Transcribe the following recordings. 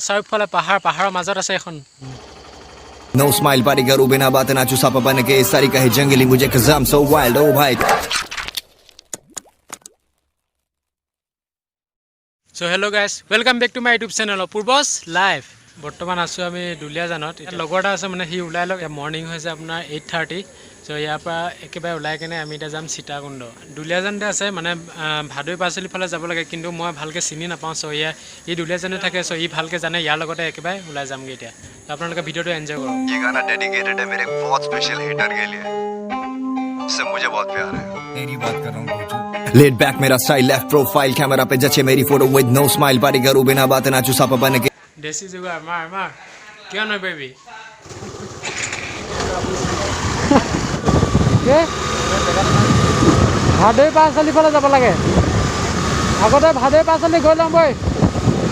চাৰিওফালে পাহাৰৰ মাজত আছে এখন No smile party करूं बिना बात ना चुसापा बन के सारी कहे जंगली मुझे कज़ाम so wild oh भाई So hello guys welcome back to my YouTube channel Purvos live বৰ্তমান আছো আমি দুলিয়াজানত এটা লগৰ এটা আছে মানে হি উলাই লক মৰ্নিং হৈছে আপোনাৰ 8:30 সো ইয়াৰ পৰা একেবাৰে উলাই কেনে আমি এটা যাম সীতাকুণ্ড দুলিয়াজানতে আছে মানে ভাদৈ পাচলি ফালে যাব লাগে কিন্তু মই ভালকে চিনি নাপাওঁ সো ই দুলিয়াজানে থাকে সো ই ভালকে জানে ইয়াৰ লগতে একেবাৰে উলাই যামগে এতিয়া আপোনালোকে ভিডিওটো এনজয় কৰক ये गाना डेडिकेटेड है मेरे बहुत स्पेशल हिटर के लिए सब मुझे बहुत प्यार है तेरी बात कर रहा हूं लेट बैक मेरा स्टाइल लेफ्ट प्रोफाइल कैमरा पे जचे मेरी photo with no smile party करूं बिना बात ना चुसापा बन के देसी जुगाड़ मार क्या ना बेबी के भादৈ পাচলি ফালে যাব লাগে আগতে ভাদৈ পাচলি গৈ লম বই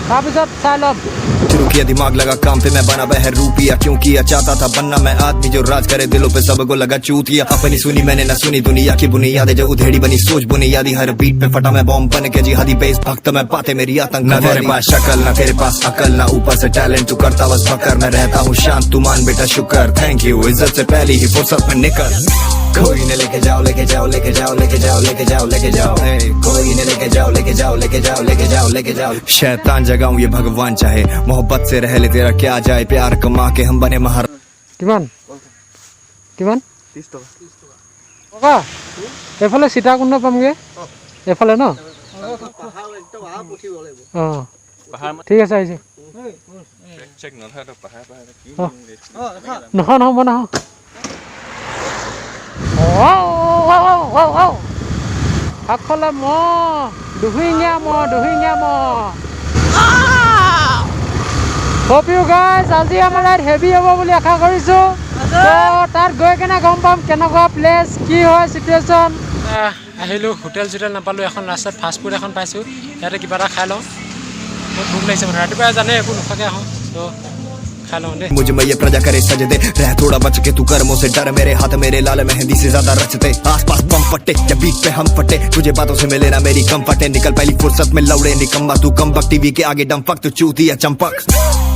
তাৰ পিছত চাই লম शुरू किया दिमाग लगा काम पे मैं बना बहर रूपिया क्यों किया चाहता था बनना मैं आदमी जो राज करे दिलों पे सबको लगा चूतिया अपनी सुनी मैंने ना सुनी दुनिया की बुनियादें जो उधेड़ी बनी सोच बुनियादी हर बीट पे फटा मैं बॉम्ब बन के जिहादी बेस भक्त मैं पाते मेरी आतंक ना तेरे पास शक्ल ना तेरे पास अकल ना ऊपर से टैलेंट तू करता बस फकर मैं रहता हूँ शांत तू मान बेटा शुक्र थैंक यू इज्जत से पहले ही फुर्सत में निकल कोई ने लेके जाओ लेके जाओ लेके जाओ लेके जाओ लेके जाओ लेके जाओ कोई ने लेके जाओ लेके जाओ लेके जाओ लेके जाओ लेके जाओ शैतान जगाऊं ये भगवान चाहे मोहब्बत से रह ले तेरा क्या जाए प्यार कमा के हम बने महार किमान 30 टका এফালে সীতাকুণ্ড পামগে এফালে ন ঠিক আছে আহিছে চেক নধৰা তো পাহাৰ কি নহয় বনাও আগফালে দুহিঙীয়া Hope you guys আজি আমাৰ ৰাইড হেভি হ'ব বুলি আশা কৰিছো তো তাত গৈ কেনে গম পাম কেনেকুৱা প্লেস কি হয় সিচুৱেচন আহিলো হোটেল নাপালো এখন ৰাস্তাত ফাষ্ট ফুড এখন পাইছো ইয়াতে কিবা এটা খাই লওঁ বহুত ভোক লাগিছে মানে ৰাতিপুৱা জানে একো নোখোৱাকে আহোঁ তো मुझे मैं ये प्रजा करे सजदे रह थोड़ा बच के तू कर्मों से डर मेरे हाथ मेरे लाल मेहंदी से ज्यादा रचते आसपास बम फटे जब बीट पे हम फटे तुझे बातों से मिले ना मेरी कम फटे निकल पहली फुर्सत में लौड़े निकम्मा तू कम वक्त टीवी के आगे डम फक तू चूतिया चंपक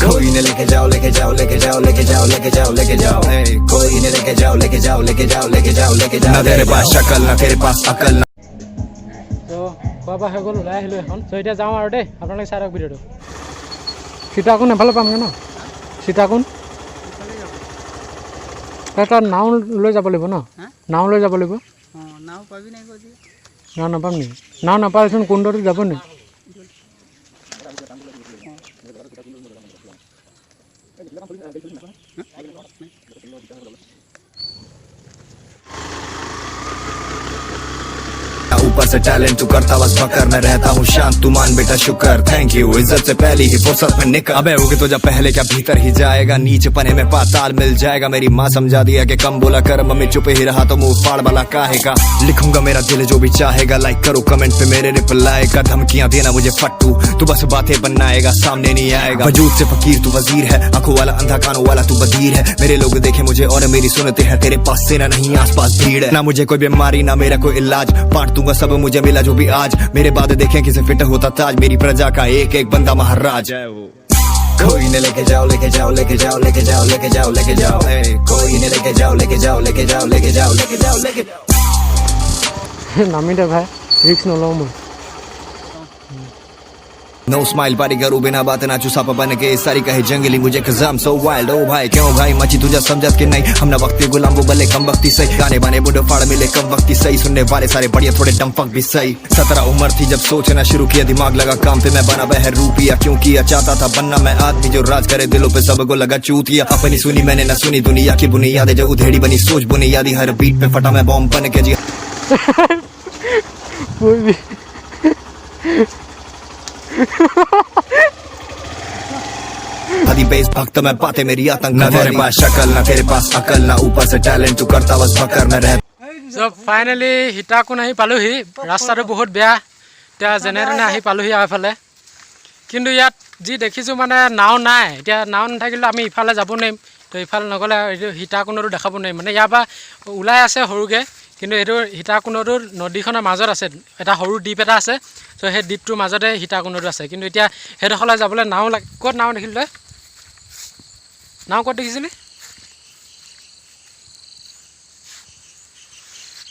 कोई ने लेके जाओ लेके जाओ लेके जाओ लेके जाओ लेके जाओ लेके जाओ कोई ने लेके जाओ लेके जाओ लेके जाओ लेके जाओ लेके जाओ ना तेरे पास शक्ल ना तेरे पास अकल ना তো বাবা হৈ গ'ল ওলাই আহিলো এখন তো এতিয়া যাওঁ আৰু দেই আপোনালোকে চাই ৰাখ ভিডিঅ'টো সীতাকুণ্ড এফালে পামগে ন সীতাকুণ্ড এটা নাও লৈ যাব লাগিব ন নাও লৈ যাব লাগিব নাও পাবি নাই কৈছে নাও নাপাম নেকি নাও নাপালেচোন কুণ্ডটো যাব নি ऊपर से टैलेंट तू करता बस फकर मैं रहता हूँ शांत तू मान बेटा शुक्र थैंक यू इज्जत से पहले ही फुर्सत में निकल अबे होगे तो जब पहले क्या भीतर ही जाएगा नीचे पने में पाताल मिल जाएगा मेरी माँ समझा दिया कि कम बोला कर मम्मी चुप ही रहा तो मुंह फाड़ वाला काहे का लिखूंगा मेरा दिल जो भी चाहेगा लाइक करो कमेंट पे मेरे रिप्लाई का धमकियां देना मुझे फट्टू तू बस बातें बनाएगा सामने नहीं आएगा वजूद से फकीर तू वजीर है आंखों वाला अंधा कानों वाला तू बदीर है मेरे लोग देखे मुझे और मेरी सुनते हैं तेरे पास सेना नहीं आसपास भीड़ है ना मुझे कोई बीमारी ना मेरा कोई इलाज बांट दूंगा सब मुझे मिला जो भी आज मेरे बाद देखें किसे फिट होता ताज मेरी प्रजा का एक एक बंदा महाराज है वो कोई ने लेके जाओ लेके जाओ लेके जाओ लेके जाओ लेके जाओ लेके जाओ कोई ने लेके जाओ लेके जाओ लेके जाओ लेके जाओ लेके जाओ लेके जाओ নামি দে ভাই রিস্ক নলওঁ মই No smile पार्टी करूं बिना बात ना चुसापा बन के सारी कहे जंगली मुझे कज़ाम so wild oh भाई क्यों भाई मची तुझे समझत कि नहीं हम ना वक्ती गुलाम वो भले कम वक्ती सही गाने बाने बुढ़े फाड़ मिले कम वक्ती सही सुनने वाले सारे बढ़िया थोड़े डम फक भी सही 17 उम्र थी जब सोचना शुरू किया दिमाग लगा काम पे मैं बना बहर रूपिया क्यों किया चाहता था बनना मैं आदमी जो राज करे दिलों पे सबको लगा चूतिया अपनी सुनी मैंने ना सुनी दुनिया की बुनियादें जो उधेड़ी बनी सोच बुनियादी हर बीट पे फटा मैं बॉम्ब बन के जी आदि बेस भक्त मैं पाते मेरी आतंक ना तेरे पास शक्ल ना तेरे पास अकल ना ऊपर से टैलेंट तू करता बस फकर मैं रह সো ফাইনালি সীতাকুণ্ড আহি পালোহি ৰাস্তাটো বহুত বেয়া এতিয়া যেনে তেনে আহি পালোহি এইফালে কিন্তু ইয়াত যি দেখিছোঁ মানে নাও নাই এতিয়া নাও নাথাকিলে আমি ইফালে যাব নোৱাৰিম তো ইফালে নগ'লে এইটো সীতাকুণ্ডটো দেখাব নোৱাৰিম মানে ইয়াৰ পৰা ওলাই আছে সৰুকৈ কিন্তু এইটো সীতাকুণ্ডটোৰ নদীখনৰ মাজত আছে এটা সৰু দ্বীপ এটা আছে চ' সেই দ্বীপটোৰ মাজতে সীতাকুণ্ডটো আছে কিন্তু এতিয়া সেইডোখৰলৈ যাবলৈ নাও লাগে ক'ত নাও দেখিলি তই নাও ক'ত দেখিছিলি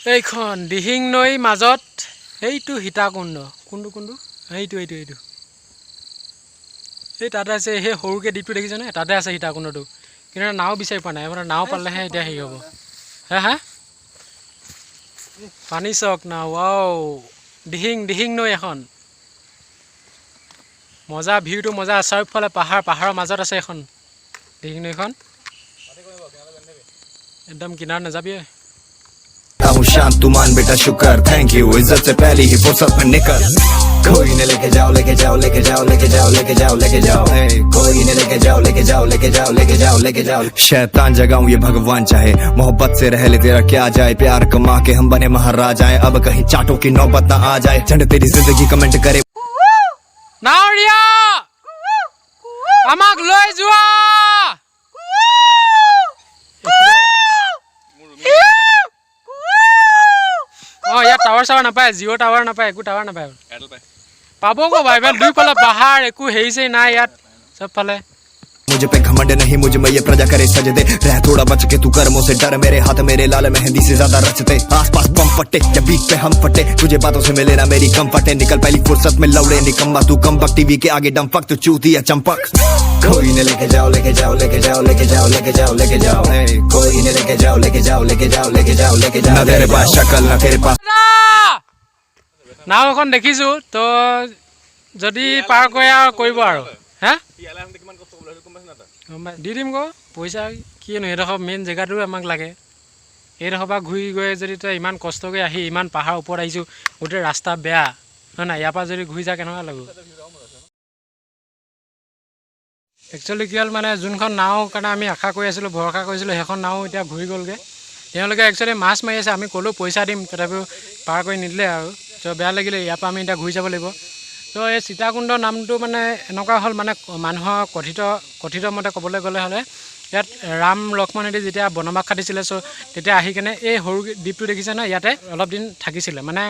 এইখন দিহিং নৈ মাজত এইটো সীতাকুণ্ড কোনটো এইটো এই তাতে আছে সেই সৰুকৈ দ্বীপটো দেখিছেনে তাতে আছে সীতাকুণ্ডটো কিন্তু নাও বিচাৰি পোৱা নাই মানে নাও পালেহে এতিয়া হেৰি হ'ব হা পানী চক না ৱাও দিহিং নৈ এখন মজা ভিউটো মজা চাৰিওফালে পাহাৰৰ মাজত আছে এখন দিহিং নৈখন একদম কিনাৰত নাযাবি हूँ शांत तू मान बेटा शुक्र थैंक यू इज्जत से पहली ही फुर्सत में निकल कोई ने लेके जाओ लेके जाओ लेके जाओ लेके जाओ लेके जाओ लेके जाओ कोई ने लेके जाओ लेके जाओ लेके जाओ लेके जाओ लेके जाओ शैतान जगाऊं ये भगवान चाहे मोहब्बत से रह ले तेरा क्या जाए प्यार कमा के हम बने महाराजाएं अब कहीं चाटों की नौबत ना आ जाए चंड तेरी जिंदगी कमेंट करे নাৱৰীয়া আমাক লৈ যোৱা ইয়াত টাৱাৰ চাৱাৰ নাপায় জিঅ' টাৱাৰ নাপায় একো টাৱাৰ নাপায় পাব ক'বা ইমান দুইফালে পাহাৰ একো হেৰি চেৰি নাই ইয়াত চবফালে मुझे पे घमंड नहीं मुझ में ये प्रजा करे सजदे रह थोड़ा बच के तू कर्मों से डर मेरे हाथ मेरे लाल मेहंदी से ज्यादा रचते आसपास बम फटे या बीच पे हम फटे तुझे बातों से मिले ना मेरी कम फटे निकल पहली फुर्सत में लौड़े निकम्मा तू कम वक्त टीवी के आगे डम फक तू चूती या चंपक कोई ने लेके जाओ लेके जाओ लेके जाओ लेके जाओ लेके जाओ लेके जाओ कोई ने लेके जाओ लेके जाओ लेके जाओ लेके जाओ लेके जाओ ना तेरे पास शक्ल ना तेरे पास নাও এখন দেখিছোঁ তো যদি পাৰ কৰে আৰু কৰিব আৰু হা দি দিম আকৌ পইচা কিনো এইডোখৰ মেইন জেগাটো আমাক লাগে এইডোখৰ পৰা ঘূৰি গৈ যদি তই ইমান কষ্ট কৰি আহি ইমান পাহাৰ ওপৰত আহিছোঁ গোটেই ৰাস্তা বেয়া হয় নাই ইয়াৰ পৰা যদি ঘূৰি যা কেনেকুৱা লাগিব একচুৱেলি কি হ'ল মানে যোনখন নাও কাৰণে আমি আশা কৰি আছিলোঁ ভৰসা কৰিছিলোঁ সেইখন নাও এতিয়া ঘূৰি গ'লগৈ তেওঁলোকে একচুৱেলি মাছ মাৰি আছে আমি ক'লোঁ পইচা দিম তথাপিও পাৰ কৰি নিদিলে আৰু তো বেয়া লাগিলে ইয়াৰ পৰা আমি এতিয়া ঘূৰি যাব লাগিব তো এই সীতাকুণ্ড নামটো মানে এনেকুৱা হ'ল মানে মানুহৰ কথিত মতে ক'বলৈ গ'লে হ'লে ইয়াত ৰাম লক্ষ্মণেদি যেতিয়া বনবাস খাটিছিলে চ' তেতিয়া আহি কেনে এই সৰু দ্বীপটো দেখিছে ন ইয়াতে অলপ দিন থাকিছিলে মানে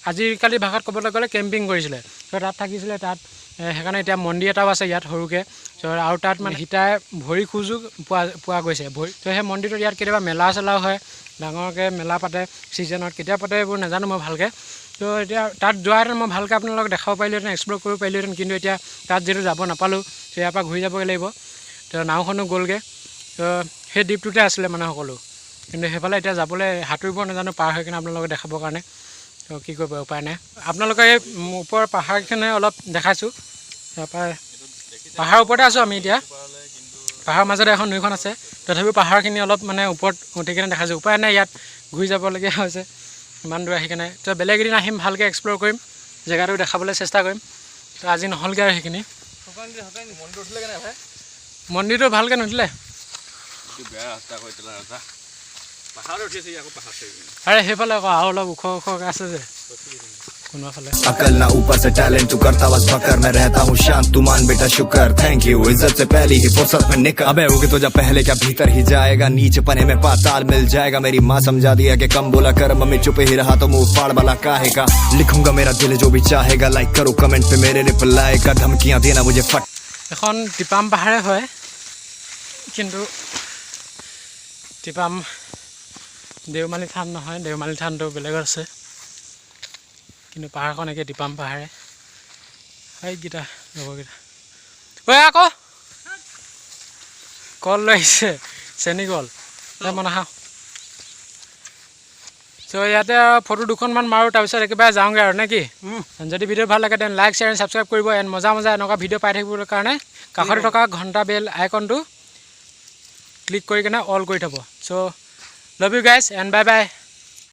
আজিকালি ভাষাত ক'বলৈ গ'লে কেম্পিং কৰিছিলে চ' তাত থাকিছিলে তাত সেইকাৰণে এতিয়া মন্দিৰ এটাও আছে ইয়াত সৰুকৈ চ' আৰু তাত মানে সীতাই ভৰি খোজো পোৱা গৈছে ভৰি ত' সেই মন্দিৰটোত ইয়াত কেতিয়াবা মেলা চেলাও হয় ডাঙৰকৈ মেলা পাতে ছিজনত কেতিয়া পাতে এইবোৰ নাজানো মই ভালকৈ তো এতিয়া তাত যোৱাহেঁতেন মই ভালকৈ আপোনালোকক দেখাব পাৰিলোহেঁতেন এক্সপ্ল'ৰ কৰিব পাৰিলোহেঁতেন কিন্তু এতিয়া তাত যিহেতু যাব নাপালোঁ তো ইয়াৰ পৰা ঘূৰি যাবগৈ লাগিব তো নাওখনো গ'লগৈ তো সেই দ্বীপটোতে আছিলে মানে সকলো কিন্তু সেইফালে এতিয়া যাবলৈ সাঁতুৰিব নাজানো পাৰ হৈ কিনে আপোনালোকক দেখাবৰ কাৰণে তো কি কৰিব উপায় নাই আপোনালোকে এই ওপৰৰ পাহাৰখিনি অলপ দেখাইছোঁ তাৰপৰা পাহাৰৰ ওপৰতে আছোঁ আমি এতিয়া পাহাৰৰ মাজতে এখন নৈখন আছে তথাপিও পাহাৰখিনি অলপ মানে ওপৰত উঠি কিনে দেখাইছোঁ উপায় নাই ইয়াত ঘূৰি যাবলগীয়া হৈছে ইমান দূৰ আহি কেনে তো বেলেগ এদিন আহিম ভালকৈ এক্সপ্ল'ৰ কৰিম জেগাটো দেখাবলৈ চেষ্টা কৰিম তো আজি নহ'লগৈ আৰু সেইখিনি মন্দিৰটো ভালকৈ নুঠিলে আৰে সেইফালে আকৌ আৰু অলপ ওখ আছে যে अकल ना ऊपर से टैलेंट तू करता बस फकर मैं रहता हूँ शांत तू मान बेटा शुक्र थैंक यू इज्जत से पहली ही फुर्सत में निकल अबे होगे तो जब पहले क्या भीतर ही जाएगा नीचे पने में पाताल मिल जाएगा मेरी माँ समझा दिया कि कम बोला कर मम्मी चुप ही रहा तो मुंह फाड़ वाला काहे का लिखूंगा मेरा दिल जो भी चाहेगा लाइक करो कमेंट पे मेरे रिप्लाई का धमकियां देना मुझे फट এখন টিপাম পাহাৰে হয় কিন্তু টিপাম দেওমালী থান নহয় দেওমালী থানটো বেলেগত আছে কিন্তু পাহাৰখন একে টিপাম পাহাৰে এইকেইটা লগৰকেইটা ঐ আকৌ কল লৈ আহিছে চেনী কল মই নাখাওঁ চ' ইয়াতে ফটো দুখনমান মাৰোঁ তাৰপিছত একেবাৰে যাওঁগৈ আৰু নে কি যদি ভিডিঅ' ভাল লাগে তেন লাইক শ্বেয়াৰ এণ্ড ছাবস্ক্ৰাইব কৰিব এণ্ড মজা এনেকুৱা ভিডিঅ' পাই থাকিবৰ কাৰণে কাষতে থকা ঘণ্টা বেল আইকনটো ক্লিক কৰি কিনে অল কৰি থ'ব so' love you guys and bye by